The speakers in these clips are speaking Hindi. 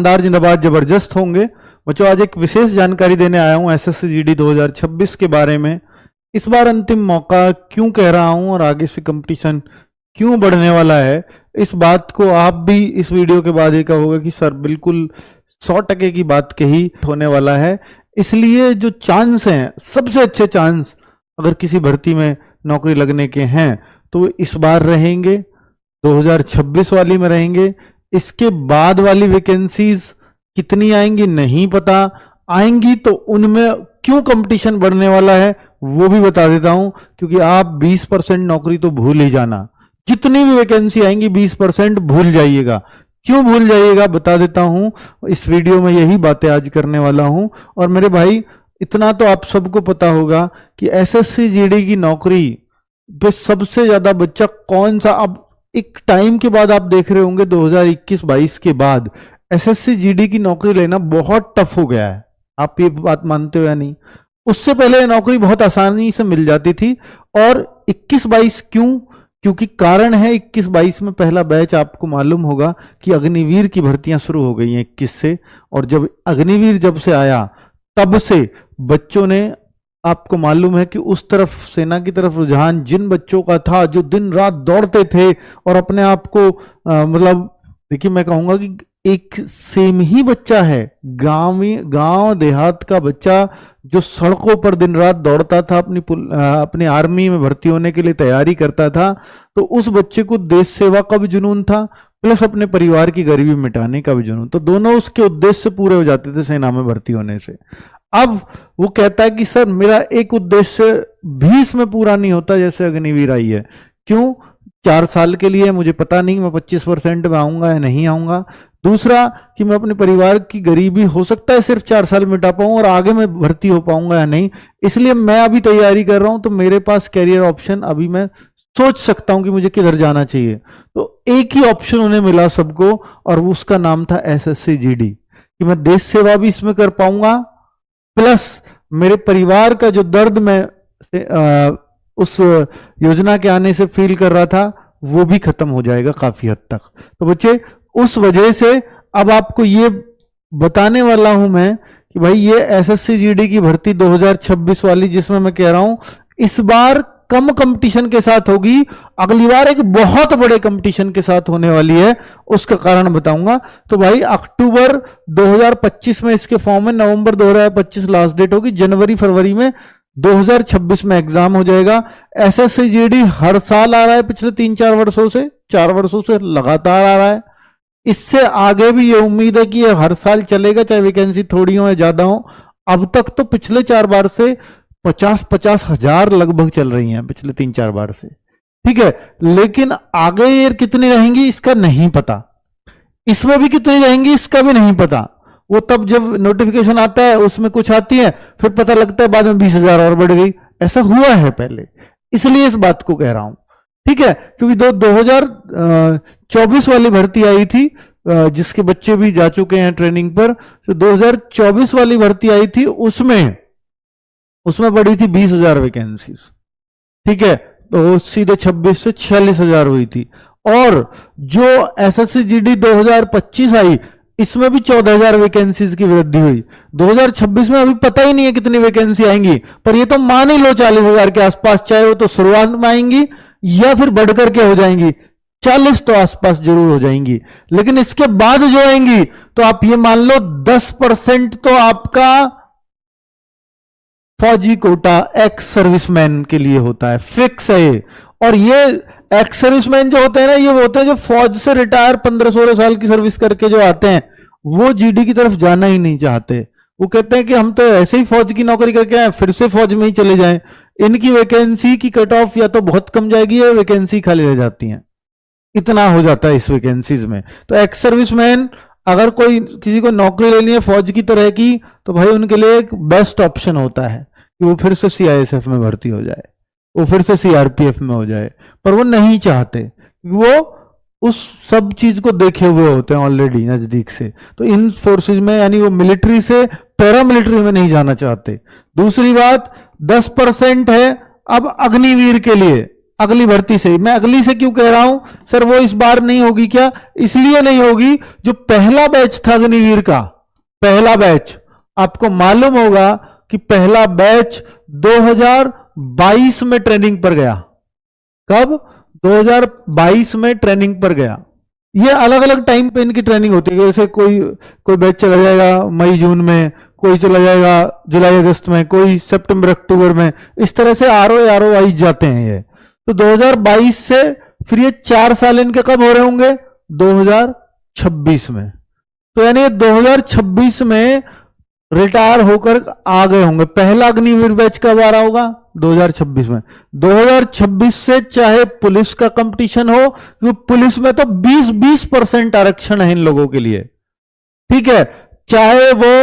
शानदार जिंदाबाद जबरदस्त होंगे। बच्चों आज एक विशेष जानकारी देने आया हूं एसएससी जीडी 2026 के बारे में। इस बार अंतिम मौका क्यों कह रहा हूं और आगे से कंपटीशन क्यों बढ़ने वाला है, इस बात को आप भी इस वीडियो के बाद ये कहोगे कि सर बिल्कुल 100% की बात कही होने वाला है। इसलिए जो चांस हैं, सबसे अच्छे चांस अगर किसी भर्ती में नौकरी लगने के हैं तो इस बार रहेंगे, 2026 वाली में रहेंगे। इसके बाद वाली वैकेंसीज कितनी आएंगी नहीं पता, आएंगी तो उनमें क्यों कंपटीशन बढ़ने वाला है वो भी बता देता हूं, क्योंकि आप 20% नौकरी तो भूल ही जाना। जितनी भी वैकेंसी आएंगी 20% भूल जाइएगा। क्यों भूल जाइएगा बता देता हूं, इस वीडियो में यही बातें आज करने वाला हूं। और मेरे भाई इतना तो आप सबको पता होगा कि एसएससी जीडी की नौकरी पे सबसे ज्यादा बच्चा कौन सा, अब एक टाइम के बाद आप देख रहे होंगे 2021-22 के बाद एसएससी जीडी की नौकरी लेना बहुत टफ हो गया है। आप ये बात मानते हो या नहीं? उससे पहले नौकरी बहुत आसानी से मिल जाती थी। और 21-22 क्यों? क्योंकि कारण है 21-22 में पहला बैच, आपको मालूम होगा कि अग्निवीर की भर्तियां शुरू हो गई हैं 21 से। और जब अग्निवीर जब से आया तब से बच्चों ने, आपको मालूम है कि उस तरफ सेना की तरफ रुझान जिन बच्चों का था जो दिन रात दौड़ते थे और अपने आप को मतलब देखिए मैं कहूंगा कि एक सेम ही बच्चा है, गांव देहात का बच्चा जो सड़कों पर दिन रात दौड़ता था, अपनी आर्मी में भर्ती होने के लिए तैयारी करता था। तो उस बच्चे को देश सेवा का भी जुनून था प्लस अपने परिवार की गरीबी मिटाने का भी जुनून, तो दोनों उसके उद्देश्य पूरे हो जाते थे सेना में भर्ती होने से। अब वो कहता है कि सर मेरा एक उद्देश्य भी इसमें पूरा नहीं होता जैसे अग्निवीर आई है। क्यों? 4 साल के लिए, मुझे पता नहीं मैं 25% में आऊंगा या नहीं आऊंगा। दूसरा कि मैं अपने परिवार की गरीबी हो सकता है सिर्फ 4 साल मिटा पाऊं और आगे मैं भर्ती हो पाऊंगा या नहीं, इसलिए मैं अभी तैयारी कर रहा हूं। तो मेरे पास कैरियर ऑप्शन अभी मैं सोच सकता हूं कि मुझे किधर जाना चाहिए। तो एक ही ऑप्शन उन्हें मिला सबको और उसका नाम था एसएससी जीडी, कि मैं देश सेवा भी इसमें कर पाऊंगा प्लस मेरे परिवार का जो दर्द मैं उस योजना के आने से फील कर रहा था वो भी खत्म हो जाएगा काफी हद तक। तो बच्चे उस वजह से अब आपको ये बताने वाला हूं मैं कि भाई ये एसएससी जीडी की भर्ती 2026 वाली, जिसमें मैं कह रहा हूं इस बार कम कंपटीशन के साथ होगी, अगली बार एक बहुत बड़े कंपटीशन के साथ होने वाली है। उसका कारण बताऊंगा। तो भाई अक्टूबर 2025 में इसके फॉर्म में, नवंबर 2025 लास्ट डेट होगी, जनवरी फरवरी में 2026 में एग्जाम हो जाएगा। एसएससी जीडी हर साल आ रहा है, पिछले 3-4 वर्षों से, 4 वर्षों से लगातार आ रहा है। इससे आगे भी ये उम्मीद है कि ये हर साल चलेगा, चाहे वैकेंसी थोड़ी हो या ज्यादा हो। अब तक तो पिछले 4 बार से 50-50 हजार लगभग चल रही हैं पिछले 3-4 बार से, ठीक है। लेकिन आगे ये कितनी रहेंगी इसका नहीं पता, इसमें भी कितनी रहेंगी इसका भी नहीं पता। वो तब जब नोटिफिकेशन आता है उसमें कुछ आती है, फिर पता लगता है बाद में 20,000 और बढ़ गई। ऐसा हुआ है पहले, इसलिए इस बात को कह रहा हूं, ठीक है। क्योंकि 2024 वाली भर्ती आई थी जिसके बच्चे भी जा चुके हैं ट्रेनिंग पर, तो 2024 वाली भर्ती आई थी, उसमें बढ़ी थी 20,000 वैकेंसीज, ठीक है। तो सीधे 26 से 46,000 हुई थी। और जो एसएससी जीडी 2025 आई इसमें भी 14,000 वैकेंसीज की वृद्धि हुई। 2026 में अभी पता ही नहीं है कितनी वैकेंसी आएंगी, पर ये तो मान ही लो 40,000 के आसपास, चाहे वो तो शुरुआत में आएंगी या फिर बढ़कर के हो जाएंगी, 40 तो आसपास जरूर हो जाएंगी। लेकिन इसके बाद जो आएंगी तो आप ये मान लो 10% तो आपका फौजी कोटा एक्स सर्विसमैन के लिए होता है, फिक्स है ये। और ये एक्स सर्विसमैन जो होते हैं ना, ये वो होते हैं जो फौज से रिटायर 15-16 साल की सर्विस करके जो आते हैं, वो जीडी की तरफ जाना ही नहीं चाहते। वो कहते हैं कि हम तो ऐसे ही फौज की नौकरी करके आए, फिर से फौज में ही चले जाएं। इनकी वैकेंसी की कट ऑफ या तो बहुत कम जाएगी या वैकेंसी खाली रह जाती है, इतना हो जाता है इस वैकेंसीज में। तो एक्स सर्विसमैन अगर कोई किसी को नौकरी लेनी है फौज की तरह की, तो भाई उनके लिए एक बेस्ट ऑप्शन होता है कि वो फिर से सीआईएसएफ में भर्ती हो जाए, वो फिर से सीआरपीएफ में हो जाए। पर वो नहीं चाहते, वो उस सब चीज को देखे हुए होते हैं ऑलरेडी नजदीक से। तो इन फोर्सेज में, यानी वो मिलिट्री से पैरामिलिट्री में नहीं जाना चाहते। दूसरी बात 10% है अब अग्निवीर के लिए। अगली भर्ती से। मैं अगली से क्यों कह रहा हूं सर, वो इस बार नहीं होगी क्या? इसलिए नहीं होगी, जो पहला बैच था अग्निवीर का, पहला बैच, आपको मालूम होगा कि पहला बैच 2022 में ट्रेनिंग पर गया। कब? 2022 में ट्रेनिंग पर गया। ये अलग अलग टाइम पे इनकी ट्रेनिंग होती है, जैसे कोई बैच चला जाएगा मई जून में, कोई चला जाएगा जुलाई अगस्त में, कोई सितंबर अक्टूबर में, इस तरह से आरओ वाइज जाते हैं ये। तो 2022 से फिर ये 4 साल इनके कब हो रहे होंगे? 2026 में। तो यानी 2026 में रिटायर होकर आ गए होंगे। पहला अग्निवीर बैच कब आ रहा होगा? 2026 में। 2026 से चाहे पुलिस का कंपटीशन हो, क्योंकि पुलिस में तो 20% आरक्षण है इन लोगों के लिए, ठीक है। चाहे वो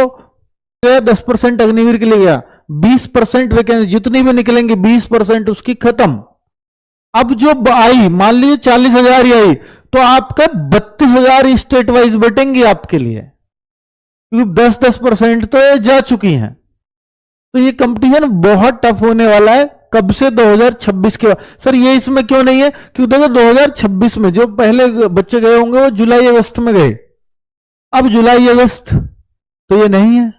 10% अग्निवीर के लिए गया, 20% वैकेंसी जितनी भी निकलेंगी 20% उसकी खत्म। अब जो आई, मान लीजिए 40,000 ही आई, तो आपका 32,000 स्टेट वाइज बटेंगे आपके लिए, क्योंकि 10% तो ये जा चुकी हैं। तो ये कंपटीशन बहुत टफ होने वाला है। कब से? 2026 के बाद। सर ये इसमें क्यों नहीं है? क्योंकि देखो 2026 में जो पहले बच्चे गए होंगे वो जुलाई अगस्त में गए। अब जुलाई अगस्त तो ये नहीं है,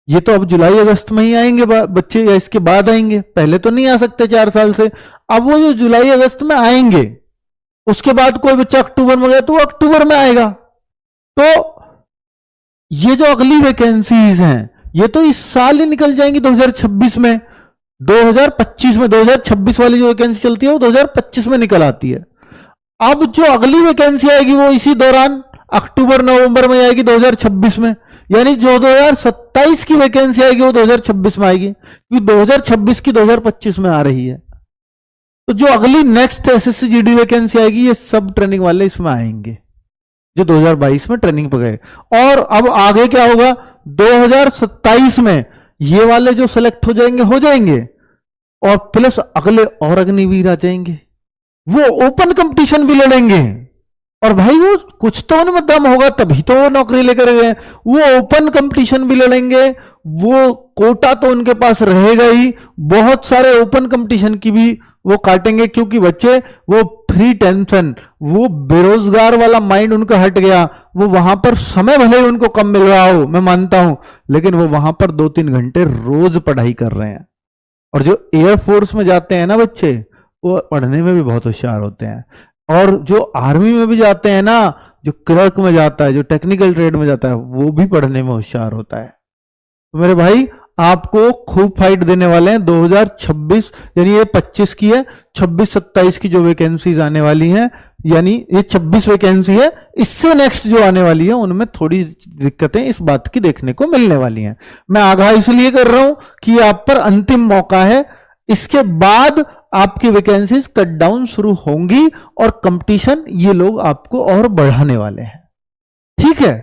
ये तो अब जुलाई अगस्त में ही आएंगे बच्चे, या इसके बाद आएंगे, पहले तो नहीं आ सकते 4 साल से। अब वो जो जुलाई अगस्त में आएंगे, उसके बाद कोई बच्चा अक्टूबर में गया तो वो अक्टूबर में आएगा। तो ये जो अगली वैकेंसीज हैं ये तो इस साल ही निकल जाएंगी 2026 में, 2025 में। 2026 वाली जो वैकेंसी चलती है वो 2025 में निकल आती है। अब जो अगली वैकेंसी आएगी वो इसी दौरान अक्टूबर नवंबर में आएगी 2026 में। यानी जो 2027 की वैकेंसी आएगी वो 2026 में आएगी, क्योंकि 2026 की 2025 में आ रही है। तो जो अगली नेक्स्ट एसएससी जीडी वैकेंसी आएगी ये सब ट्रेनिंग वाले इसमें आएंगे जो 2022 में ट्रेनिंग पर गए। और अब आगे क्या होगा? 2027 में ये वाले जो सेलेक्ट हो जाएंगे और प्लस अगले और अग्निवीर आ जाएंगे, वो ओपन कंपटीशन भी लड़ेंगे। और भाई वो कुछ तो उनमें दम होगा तभी तो वो नौकरी लेकर गए। वो ओपन कंपटीशन भी लड़ेंगे, वो कोटा तो उनके पास रहेगा ही, बहुत सारे ओपन कंपटीशन की भी वो काटेंगे, क्योंकि बच्चे वो फ्री टेंशन, वो बेरोजगार वाला माइंड उनका हट गया। वो वहां पर समय भले ही उनको कम मिल रहा हो, मैं मानता हूं, लेकिन वो वहां पर 2-3 घंटे रोज पढ़ाई कर रहे हैं। और जो एयरफोर्स में जाते हैं ना बच्चे, वो पढ़ने में भी बहुत होशियार होते हैं। और जो आर्मी में भी जाते हैं ना, जो क्लर्क में जाता है, जो टेक्निकल ट्रेड में जाता है, वो भी पढ़ने में होशियार होता है। तो मेरे भाई आपको खूब फाइट देने वाले हैं 2026, यानी ये 25 की है, 26-27 की जो वैकेंसीज आने वाली हैं, यानी ये 26 वैकेंसी है, इससे नेक्स्ट जो आने वाली है उनमें थोड़ी दिक्कतें इस बात की देखने को मिलने वाली हैं। मैं आगाह इसलिए कर रहा हूं कि आप पर अंतिम मौका है, इसके बाद आपकी वैकेंसीज कट डाउन शुरू होंगी और कंपटीशन ये लोग आपको और बढ़ाने वाले हैं, ठीक है।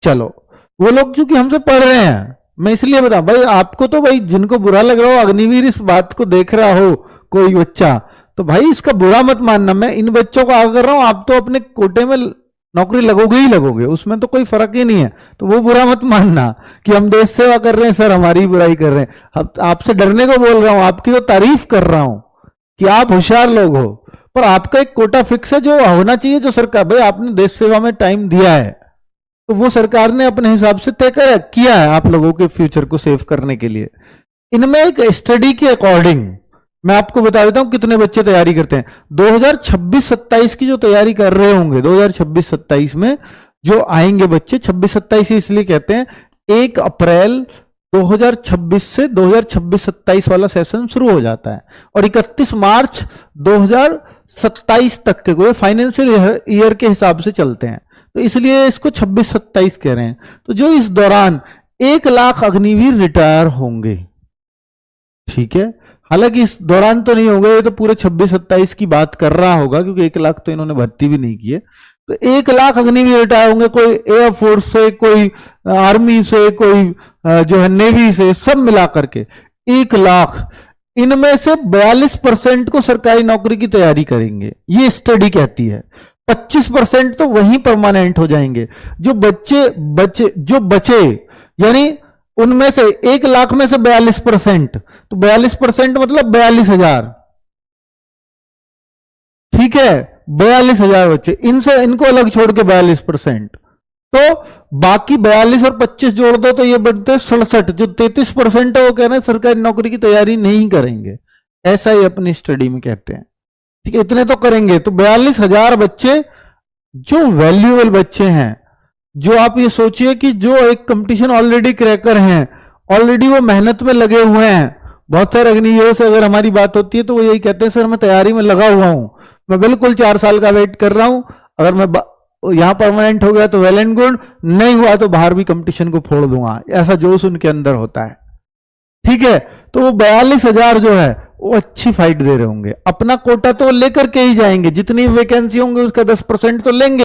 चलो, वो लोग चूंकि हमसे पढ़ रहे हैं, मैं इसलिए बता भाई आपको, तो भाई जिनको बुरा लग रहा हो, अग्निवीर इस बात को देख रहा हो कोई बच्चा, तो भाई इसका बुरा मत मानना। मैं इन बच्चों को आगे कर रहा हूं, आप तो अपने कोटे में नौकरी लगोगे ही लगोगे, उसमें तो कोई फर्क ही नहीं है। तो वो बुरा मत मानना कि हम देश सेवा कर रहे हैं सर, हमारी बुराई कर रहे हैं। आपसे डरने को बोल रहा हूं, आपकी तो तारीफ कर रहा हूं कि आप होशियार लोग हो, पर आपका एक कोटा फिक्स है जो होना चाहिए, जो सरकार, भाई आपने देश सेवा में टाइम दिया है तो वो सरकार ने अपने हिसाब से तय किया है आप लोगों के फ्यूचर को सेव करने के लिए। इनमें एक स्टडी के अकॉर्डिंग मैं आपको बता देता हूं कितने बच्चे तैयारी करते हैं। 2026-27 की जो तैयारी कर रहे होंगे, 2026-27 में जो आएंगे बच्चे, 26-27 इसलिए कहते हैं, 1 अप्रैल 2026 से 2026-27 वाला सेशन शुरू हो जाता है और 31 मार्च 2027 तक के कोई फाइनेंशियल ईयर के हिसाब से चलते हैं, तो इसलिए इसको 26-27 कह रहे हैं। तो जो इस दौरान 1 लाख अग्निवीर रिटायर होंगे, ठीक है। हालांकि इस दौरान तो नहीं होगा, ये तो पूरे 26-27 की बात कर रहा होगा, क्योंकि 1 लाख तो इन्होंने भर्ती भी नहीं की है। तो 1 लाख अग्निवीर रिटायर होंगे, कोई एयरफोर्स से, कोई आर्मी से, कोई जो है नेवी से, सब मिला करके 1 लाख। इनमें से 42% को सरकारी नौकरी की तैयारी करेंगे, ये स्टडी कहती है। 25% तो वहीं परमानेंट हो जाएंगे। जो बचे यानी उनमें से 1 लाख में से 42%, तो 42% मतलब 42,000, ठीक है, 42,000 बच्चे, इनको अलग छोड़ के 42%, तो बाकी 42 और 25 जोड़ दो तो ये बनते 67। जो 33% है वो कह रहे हैं सरकारी नौकरी की तैयारी नहीं करेंगे, ऐसा ही अपनी स्टडी में कहते हैं। ठीक है, इतने तो करेंगे। तो 42,000 बच्चे जो वैल्यूएबल बच्चे हैं, जो आप ये सोचिए कि जो एक कंपटीशन ऑलरेडी क्रैकर हैं, ऑलरेडी वो मेहनत में लगे हुए हैं। बहुत सारे अग्निवीरों से अगर हमारी बात होती है तो वो यही कहते हैं सर मैं तैयारी में लगा हुआ हूं, मैं बिल्कुल 4 साल का वेट कर रहा हूं, अगर मैं यहां परमानेंट हो गया तो वेल एंड गुड, नहीं हुआ तो बाहर भी कंपटीशन को फोड़ दूंगा, ऐसा जोश उनके अंदर होता है। ठीक है, तो वो 42,000 जो है वो अच्छी फाइट दे रहे होंगे, अपना कोटा तो लेकर के ही जाएंगे, जितनी वैकेंसी होंगे उसका 10% तो लेंगे।